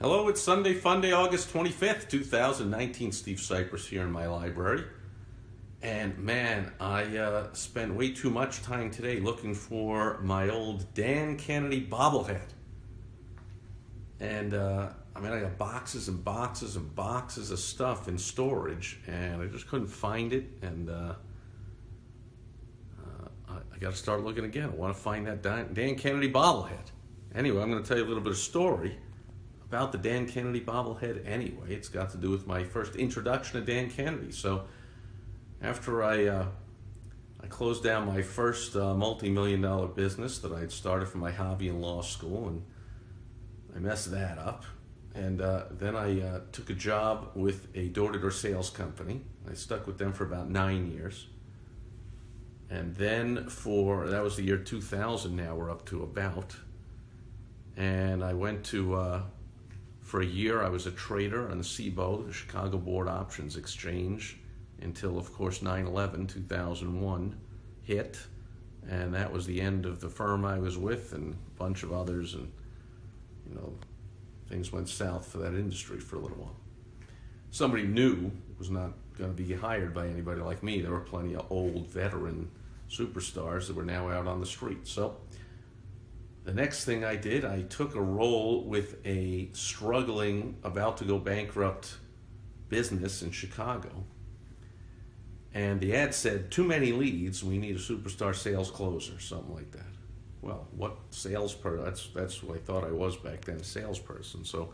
Hello, it's Sunday Funday, August 25th, 2019. Steve Sipress here in my library. And man, I spent way too much time today looking for my old Dan Kennedy bobblehead. And I got boxes and boxes and boxes of stuff in storage, and I just couldn't find it. And I got to start looking again. I want to find that Dan Kennedy bobblehead. Anyway, I'm going to tell you a little bit of story about the Dan Kennedy bobblehead anyway. It's got to do with my first introduction to Dan Kennedy. So after I closed down my first multi-million-dollar business that I had started for my hobby in law school, and I messed that up. And then I took a job with a door-to-door sales company. I stuck with them for about 9 years. And then that was the year 2000 now we're up to about. And I went to... For a year, I was a trader on the CBOE, the Chicago Board Options Exchange, until, of course, 9/11, 2001 hit. And that was the end of the firm I was with and a bunch of others. And, things went south for that industry for a little while. Somebody new was not going to be hired by anybody like me. There were plenty of old veteran superstars that were now out on the street. So the next thing I did, I took a role with a struggling, about to go bankrupt business in Chicago. And the ad said, too many leads, we need a superstar sales closer, something like that. Well, what salesperson, that's what I thought I was back then, a salesperson. So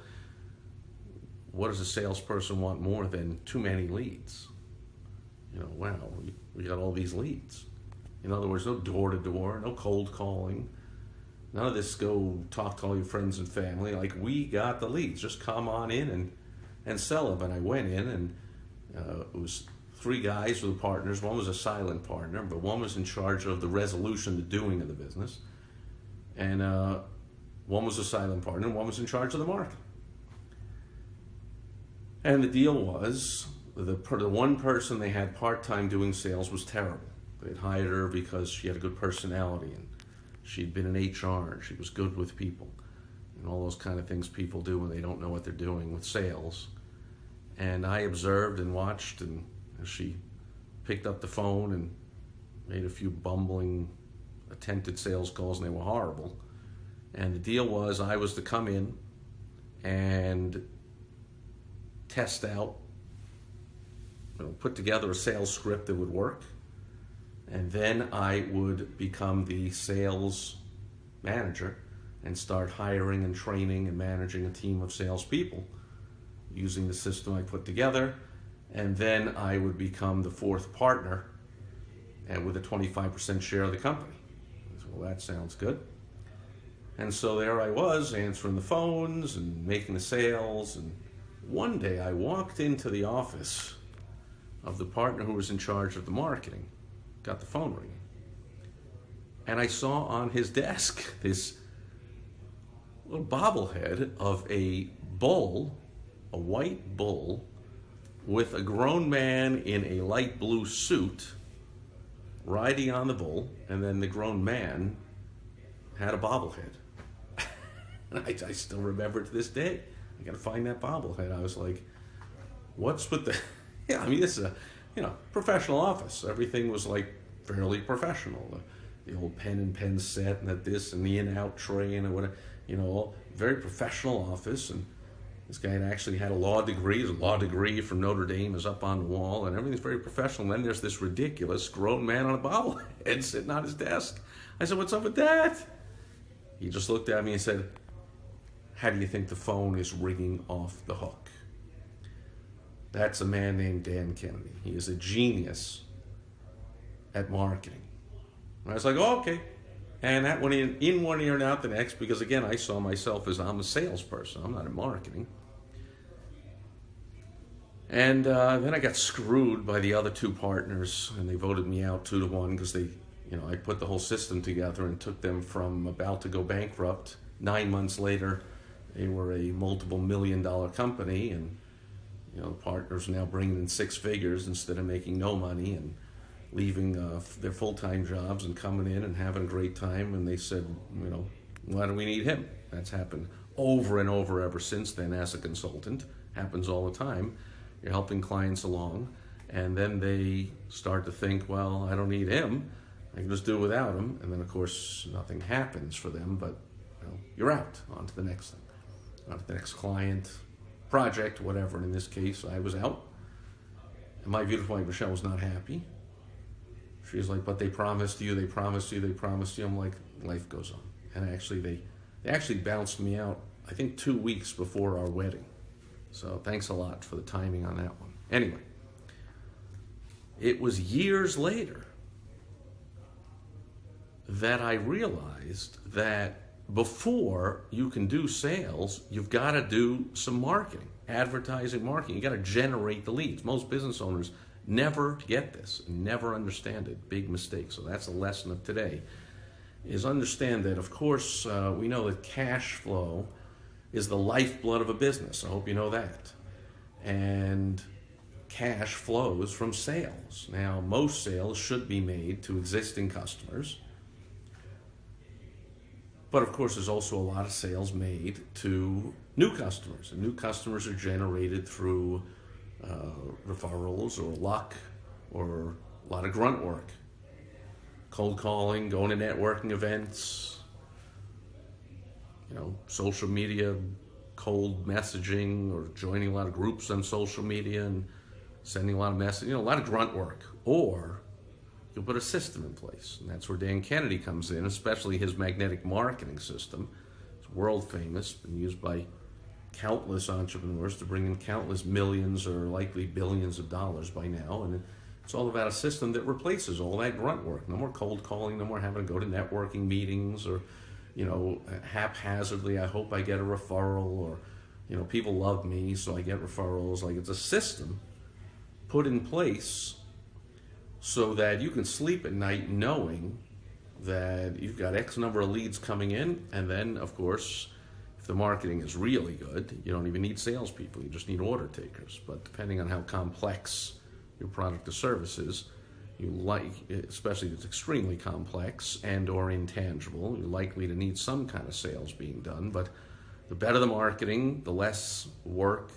what does a salesperson want more than too many leads? Wow, we got all these leads. In other words, no door-to-door, no cold calling. None of this go talk to all your friends and family. Like, we got the leads. Just come on in and sell them. And I went in, and it was three guys who were partners. One was a silent partner, but one was in charge of the resolution, the doing of the business. And one was a silent partner, and one was in charge of the marketing. And the deal was, the one person they had part-time doing sales was terrible. They'd hired her because she had a good personality, and she'd been in HR, and she was good with people, and all those kind of things people do when they don't know what they're doing with sales. And I observed and watched, and she picked up the phone and made a few bumbling attempted sales calls, and they were horrible. And the deal was, I was to come in and test out, put together a sales script that would work. And then I would become the sales manager and start hiring and training and managing a team of salespeople using the system I put together. And then I would become the fourth partner and with a 25% share of the company. I said, well, that sounds good. And so there I was, answering the phones and making the sales. And one day I walked into the office of the partner who was in charge of the marketing. Got the phone ringing. And I saw on his desk this little bobblehead of a bull, a white bull, with a grown man in a light blue suit riding on the bull, and then the grown man had a bobblehead. And I still remember it to this day. I gotta find that bobblehead. I was like, what's with the... Yeah, this is a... professional office. Everything was like fairly professional. The old pen and pen set, and this and the in-out tray and whatever. Very professional office. And this guy had actually had a law degree. His law degree from Notre Dame is up on the wall, and everything's very professional. And then there's this ridiculous grown man on a bobblehead sitting on his desk. I said, "What's up with that?" He just looked at me and said, "How do you think the phone is ringing off the hook?" That's a man named Dan Kennedy. He is a genius at marketing. And I was like, oh, okay. And that went in one ear and out the next, because again, I saw myself as I'm a salesperson. I'm not in marketing. And then I got screwed by the other two partners, and they voted me out 2-1 because I put the whole system together and took them from about to go bankrupt. 9 months later, they were a multiple $1-million company, and the partners are now bringing in 6 figures instead of making no money and leaving their full-time jobs and coming in and having a great time. And they said, why do we need him? That's happened over and over ever since then as a consultant. Happens all the time. You're helping clients along, and then they start to think, well, I don't need him. I can just do it without him. And then, of course, nothing happens for them, but you're out. On to the next thing. On to the next client, project, whatever. And in this case, I was out. And my beautiful wife, Michelle, was not happy. She's like, but they promised you, they promised you, they promised you. I'm like, life goes on. And actually, they actually bounced me out, I think, 2 weeks before our wedding. So thanks a lot for the timing on that one. Anyway, it was years later that I realized that before you can do sales, you've got to do some marketing, advertising, marketing. You got to generate the leads. Most business owners never get this, never understand it. Big mistake. So that's a lesson of today, is understand that, of course, we know that cash flow is the lifeblood of a business. I hope you know that. And cash flows from sales. Now, most sales should be made to existing customers. But of course, there's also a lot of sales made to new customers. And new customers are generated through referrals or luck or a lot of grunt work. Cold calling, going to networking events, social media, cold messaging, or joining a lot of groups on social media and sending a lot of messages, a lot of grunt work. Or you'll put a system in place. And that's where Dan Kennedy comes in, especially his magnetic marketing system. It's world famous, been used by countless entrepreneurs to bring in countless millions or likely billions of dollars by now. And it's all about a system that replaces all that grunt work. No more cold calling, no more having to go to networking meetings or, haphazardly, I hope I get a referral, or, people love me, so I get referrals. Like, it's a system put in place so that you can sleep at night knowing that you've got X number of leads coming in, and then, of course, if the marketing is really good, you don't even need salespeople. You just need order takers. But depending on how complex your product or service is, especially if it's extremely complex and or intangible, you're likely to need some kind of sales being done. But the better the marketing, the less work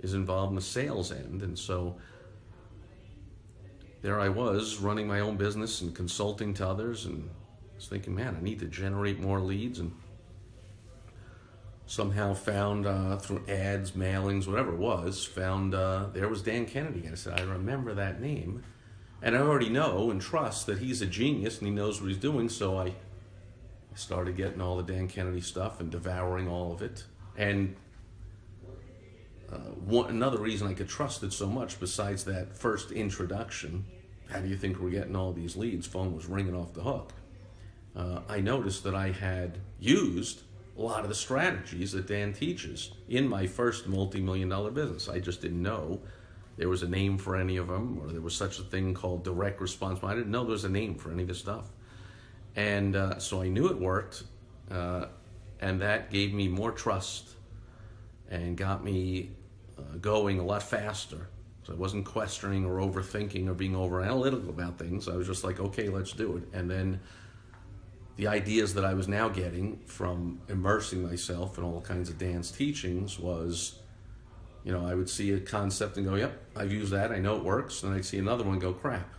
is involved in the sales end. And so there I was running my own business and consulting to others, and I was thinking, man, I need to generate more leads, and somehow found through ads, mailings, whatever it was, found there was Dan Kennedy. And I said, I remember that name. And I already know and trust that he's a genius and he knows what he's doing. So I started getting all the Dan Kennedy stuff and devouring all of it. And another reason I could trust it so much, besides that first introduction, how do you think we're getting all these leads? Phone was ringing off the hook. I noticed that I had used a lot of the strategies that Dan teaches in my first multi-million-dollar business. I just didn't know there was a name for any of them, or there was such a thing called direct response. I didn't know there was a name for any of this stuff. And so I knew it worked, and that gave me more trust and got me going a lot faster. So I wasn't questioning or overthinking or being over analytical about things. I was just like, okay, let's do it. And then the ideas that I was now getting from immersing myself in all kinds of Dan's teachings was, I would see a concept and go, yep, I've used that, I know it works. And I'd see another one and go, crap,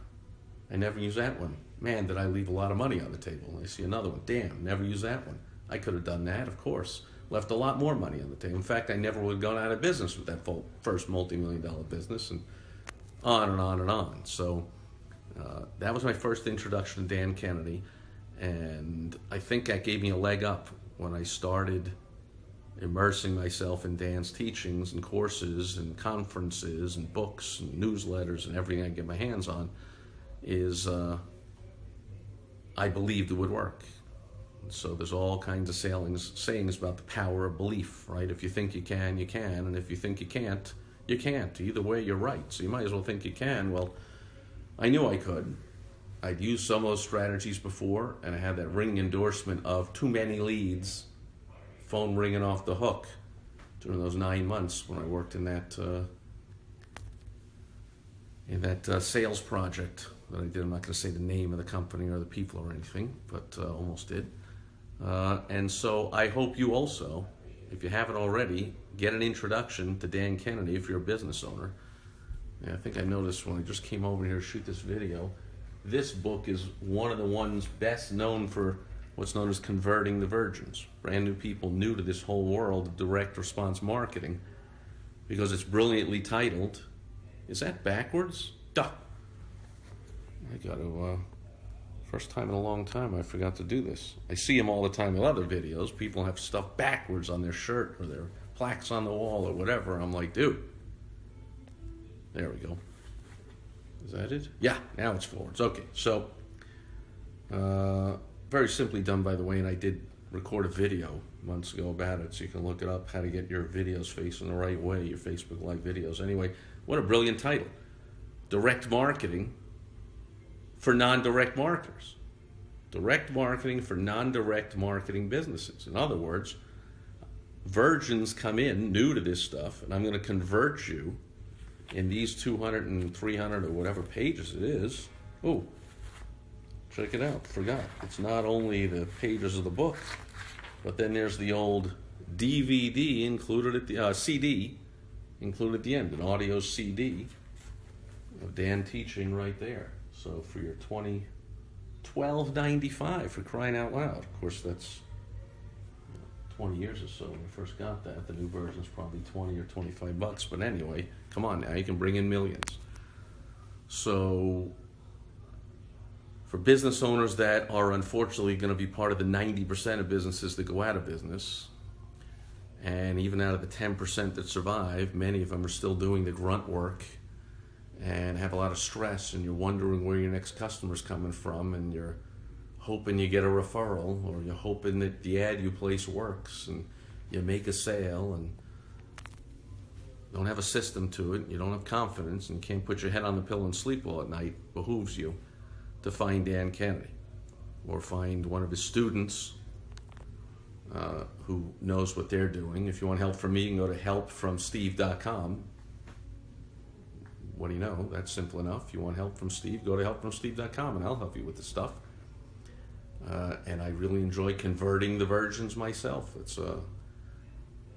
I never used that one. Man, did I leave a lot of money on the table. And I see another one, damn, never used that one. I could have done that, of course. Left a lot more money on the table. In fact, I never would have gone out of business with that first multi-million-dollar business, and on and on and on. So that was my first introduction to Dan Kennedy. And I think that gave me a leg up when I started immersing myself in Dan's teachings and courses and conferences and books and newsletters and everything I get my hands on, is I believed it would work. So there's all kinds of sayings about the power of belief, right? If you think you can, you can. And if you think you can't, you can't. Either way, you're right. So you might as well think you can. Well, I knew I could. I'd used some of those strategies before, and I had that ringing endorsement of too many leads, phone ringing off the hook during those 9 months when I worked in that sales project that I did. I'm not going to say the name of the company or the people or anything, but almost did. And so I hope you also if you haven't already, get an introduction to Dan Kennedy if you're a business owner. And I think I noticed when I just came over here to shoot this video, this book is one of the ones best known for what's known as converting the virgins, brand new people new to this whole world of direct response marketing, because it's brilliantly titled. Is that backwards? Duh. I got to, first time in a long time I forgot to do this. I see them all the time in other videos. People have stuff backwards on their shirt or their plaques on the wall or whatever. I'm like, dude. There we go. Is that it? Yeah, now it's forwards. Okay, so very simply done, by the way, and I did record a video months ago about it, so you can look it up, how to get your videos facing the right way, your Facebook Live videos. Anyway, what a brilliant title. Direct marketing for non-direct marketers. Direct marketing for non-direct marketing businesses. In other words, virgins come in new to this stuff, and I'm going to convert you in these 200 and 300 or whatever pages it is. Oh, check it out. Forgot. It's not only the pages of the book, but then there's the old DVD included at the CD included at the end, an audio CD of Dan teaching right there. So for your $12.95 for crying out loud. Of course, that's 20 years or so when I first got that. The new version's probably 20 or 25 bucks. But anyway, come on now, you can bring in millions. So for business owners that are unfortunately going to be part of the 90% of businesses that go out of business, and even out of the 10% that survive, many of them are still doing the grunt work and have a lot of stress, and you're wondering where your next customer's coming from, and you're hoping you get a referral, or you're hoping that the ad you place works and you make a sale, and don't have a system to it, you don't have confidence, and you can't put your head on the pillow and sleep well at night. Behooves you to find Dan Kennedy or find one of his students who knows what they're doing. If you want help from me, you can go to helpfromsteve.com. What do you know? That's simple enough. If you want help from Steve, go to helpfromsteve.com and I'll help you with the stuff. And I really enjoy converting the virgins myself.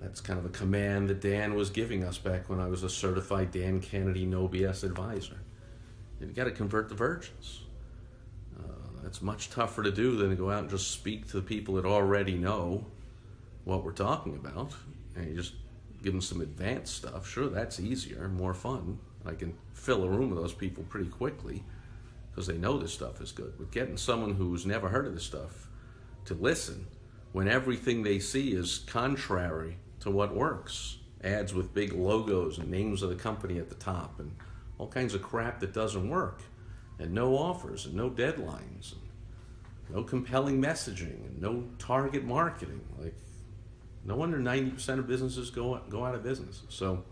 That's kind of a command that Dan was giving us back when I was a certified Dan Kennedy No BS advisor. You got to convert the virgins. That's much tougher to do than to go out and just speak to the people that already know what we're talking about, and you just give them some advanced stuff. Sure, that's easier and more fun. I can fill a room with those people pretty quickly because they know this stuff is good. But getting someone who's never heard of this stuff to listen when everything they see is contrary to what works, ads with big logos and names of the company at the top and all kinds of crap that doesn't work, and no offers and no deadlines and no compelling messaging and no target marketing. Like, no wonder 90% of businesses go out of business. So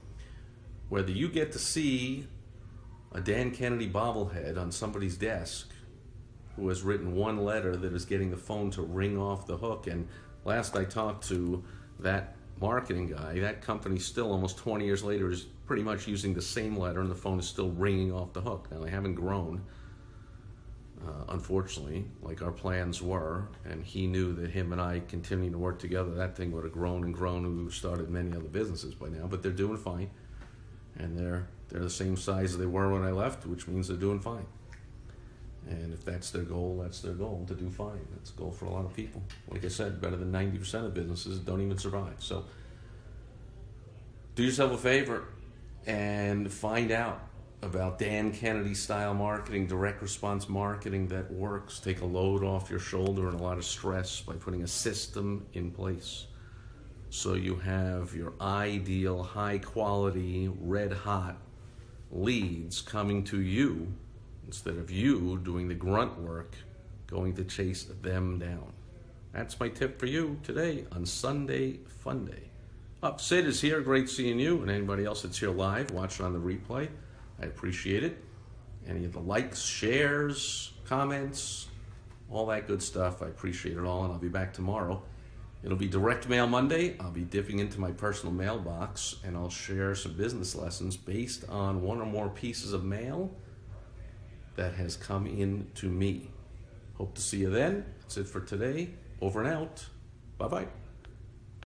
whether you get to see a Dan Kennedy bobblehead on somebody's desk who has written one letter that is getting the phone to ring off the hook, and last I talked to that marketing guy, that company still almost 20 years later is pretty much using the same letter and the phone is still ringing off the hook. Now, they haven't grown, unfortunately, like our plans were, and he knew that him and I continuing to work together, that thing would have grown and grown, and we would have started many other businesses by now. But they're doing fine, and they're the same size as they were when I left, which means they're doing fine. And if that's their goal, that's their goal, to do fine. That's a goal for a lot of people. Like I said, better than 90% of businesses don't even survive. So do yourself a favor and find out about Dan Kennedy style marketing, direct response marketing that works. Take a load off your shoulder and a lot of stress by putting a system in place. So you have your ideal, high quality, red hot leads coming to you instead of you doing the grunt work, going to chase them down. That's my tip for you today on Sunday Fun Day. Sid is here. Great seeing you, and anybody else that's here live, watching on the replay. I appreciate it. Any of the likes, shares, comments, all that good stuff, I appreciate it all, and I'll be back tomorrow. It'll be Direct Mail Monday. I'll be dipping into my personal mailbox, and I'll share some business lessons based on one or more pieces of mail that has come in to me. Hope to see you then. That's it for today. Over and out. Bye-bye.